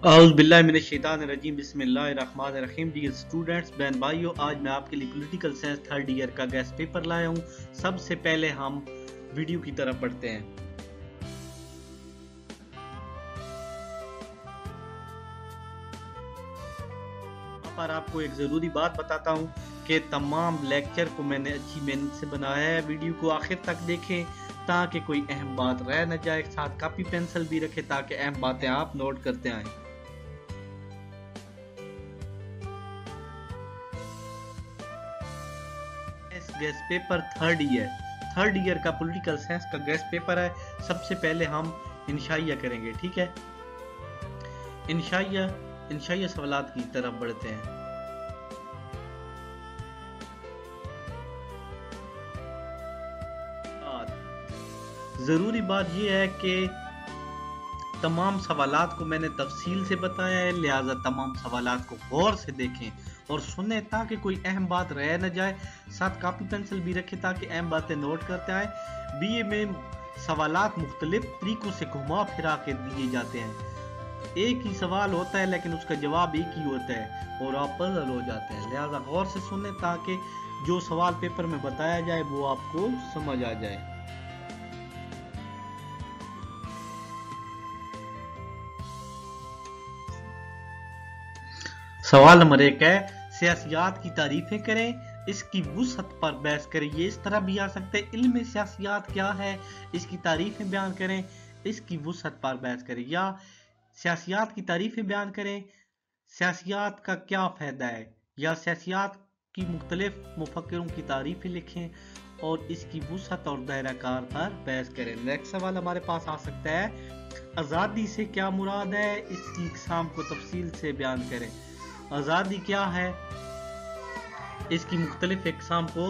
औज़ुबिल्लाहिमिनश्शैतानिर्रजीम बिस्मिल्लाहिर्रहमानिर्रहीम। Dear students, बहन भाइयों, आज मैं आपके लिए पॉलिटिकल साइंस थर्ड ईयर का गेस्ट पेपर लाया हूँ। सबसे पहले हम वीडियो की तरफ बढ़ते हैं। यहाँ पर आपको एक ज़रूरी बात बताता हूँ कि तमाम लेक्चर को मैंने अच्छी मेहनत से बनाया है। वीडियो को आखिर तक देखें ताकि कोई अहम बात रह न जाए। साथ कॉपी पेंसिल भी रखें ताकि अहम बातें आप नोट करते आएँ। गेस्ट पेपर थर्ड ईयर का पॉलिटिकल साइंस का गेस्ट पेपर है। सबसे पहले हम इंशाइया करेंगे, ठीक है। इंशाइया सवालात की तरफ बढ़ते हैं। जरूरी बात यह है कि तमाम सवालात को मैंने तफसील से बताया है, लिहाजा तमाम सवालात को गौर से देखें और सुने ताकि कोई अहम बात रह न जाए। साथ कॉपी पेंसिल भी रखें ताकि अहम बातें नोट करते आए। बीए में सवालात मुख्तलिफ तरीकों से घुमा फिरा के दिए जाते हैं। एक ही सवाल होता है लेकिन उसका जवाब एक ही होता है और आप पजल हो जाते हैं। लिहाजा गौर से सुने ताकि जो सवाल पेपर में बताया जाए वो आपको समझ आ जाए। सवाल नंबर 1 है, सियासियात की तारीफें करें, इसकी वुसअत पर बहस करें। ये इस तरह भी आ सकते हैं, इल्म सियासियात क्या है, इसकी तारीफें बयान करें, इसकी वुसअत पर बहस करें। या सियासियात की तारीफें बयान करें, सियासियात का क्या फ़ायदा है। या सियासियात की मुख्तलिफ मुफक्किरों की तारीफें लिखें और इसकी वुसअत और दायरा कार पर बहस करें। नेक्स्ट सवाल हमारे पास आ सकता है, आज़ादी से क्या मुराद है, इसकी इक़साम को तफसील से बयान करें। आज़ादी क्या है, इसकी मुख्तलिफ इक़साम को।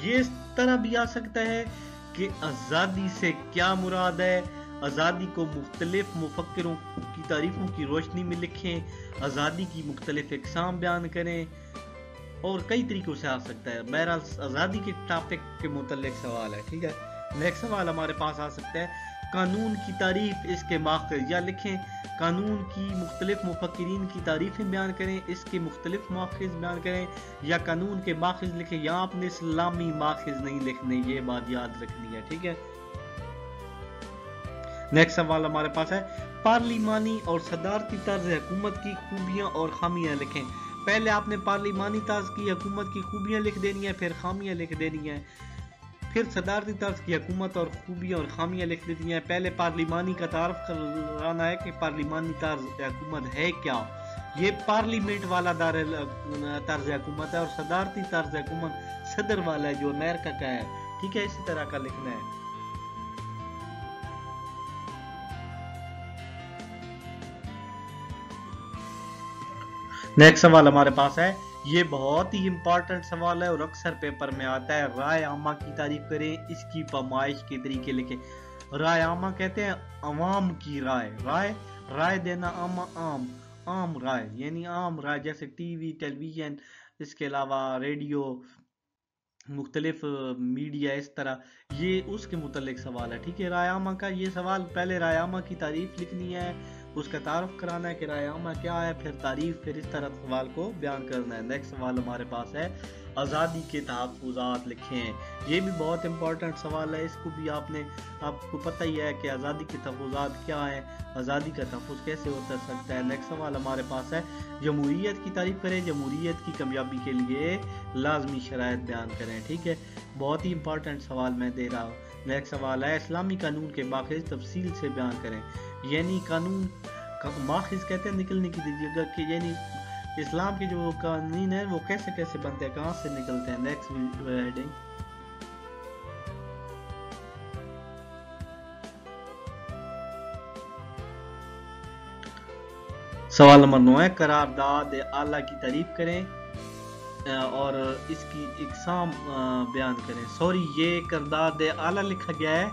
ये इस तरह भी आ सकता है कि आज़ादी से क्या मुराद है, आज़ादी को मुख्तलिफ मुफक्किरों की तारीफों की रोशनी में लिखें, आज़ादी की मुख्तलिफ इक़साम बयान करें और कई तरीकों से आ सकता है। बहरहाल आज़ादी के टॉपिक के मुतल्लिक सवाल है, ठीक है। नेक्स्ट सवाल हमारे पास आ सकता है, कानून की तारीफ, इसके माखज़। या लिखें, कानून की मुख्तलिफ मुफक्किरीन की तारीफें बयान करें, इसके मुख्तलिफ माखज़ बयान करें। या कानून के माखज़ लिखें। या आपने इस्लामी माखज़ नहीं लिखने, ये बात याद रखनी है, ठीक है। नेक्स्ट सवाल हमारे पास है, पार्लिमानी और सदारती तर्ज हुकूमत की खूबियां और खामियां लिखें। पहले आपने पार्लिमानी तर्ज की हुकूमत की खूबियां लिख देनी है, फिर खामियां लिख देनी है। फिर सदारती तर्ज की हुकूमत और खूबियां और खामियां लिख देती हैं। पहले पार्लिमानी का तारफ कराना है कि पार्लिमानी तर्ज हुकूमत है क्या। ये पार्लियामेंट वाला तर्ज हुकूमत है और सदारती तर्ज हुकूमत सदर वाला है जो अमेरिका का है, ठीक है। इसी तरह का लिखना है। नेक्स्ट सवाल हमारे पास है, ये बहुत ही इंपॉर्टेंट सवाल है और अक्सर पेपर में आता है। राय आमा की तारीफ करें, इसकी पैमाइश के तरीके लिखें। राय आमा कहते हैं अवाम की राय देना। आम राय यानी आम राय, जैसे टीवी, टेलीविजन, इसके अलावा रेडियो, मुख्तलिफ मीडिया, इस तरह। ये उसके मुतल्लिक सवाल है, ठीक है। रायामा का ये सवाल, पहले रायामा की तारीफ लिखनी है, उसका तारुफ कराना है कि रायामा क्या है, फिर तारीफ, फिर इस तरह सवाल को बयान करना है। नेक्स्ट सवाल हमारे पास है, आज़ादी के तहफ़्फ़ुज़ात लिखें। ये भी बहुत इंपॉर्टेंट सवाल है, इसको भी आपको पता ही है कि आज़ादी के तहफ़्फ़ुज़ात क्या है, आज़ादी का तहफ़्फ़ुज़ कैसे हो सकता है। नेक्स्ट सवाल हमारे पास है, जमहूरियत की तारीफ करें, जमहूरियत की कामयाबी के लिए लाजमी शराइत बयान करें, ठीक है। बहुत ही इंपॉर्टेंट सवाल मैं दे रहा हूँ। नेक्स्ट सवाल है, इस्लामी कानून के माखज़ तफसील से बयान करें। यानी कानून माखज़ कहते हैं निकलने की जगह कि यानी इस्लाम के जो कानून है वो कैसे कैसे बनते हैं, कहाँ से निकलते हैं। नेक्स्ट हेडिंग, सवाल नंबर 9 है, करारदाद आला की तारीफ करें और इसकी इक़साम बयान करें। सॉरी, ये करारदाद आला लिखा गया है,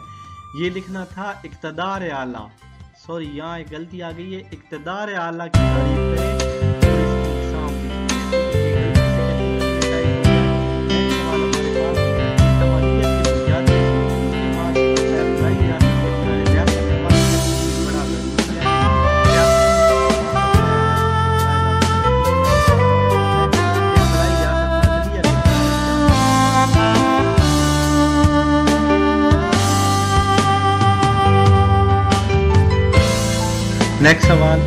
ये लिखना था इक़्तिदार आला। सॉरी, यहाँ एक गलती आ गई है। इक़्तिदार आला की तारीफ करें और इसकी इक़साम नेक्स्ट सवाल,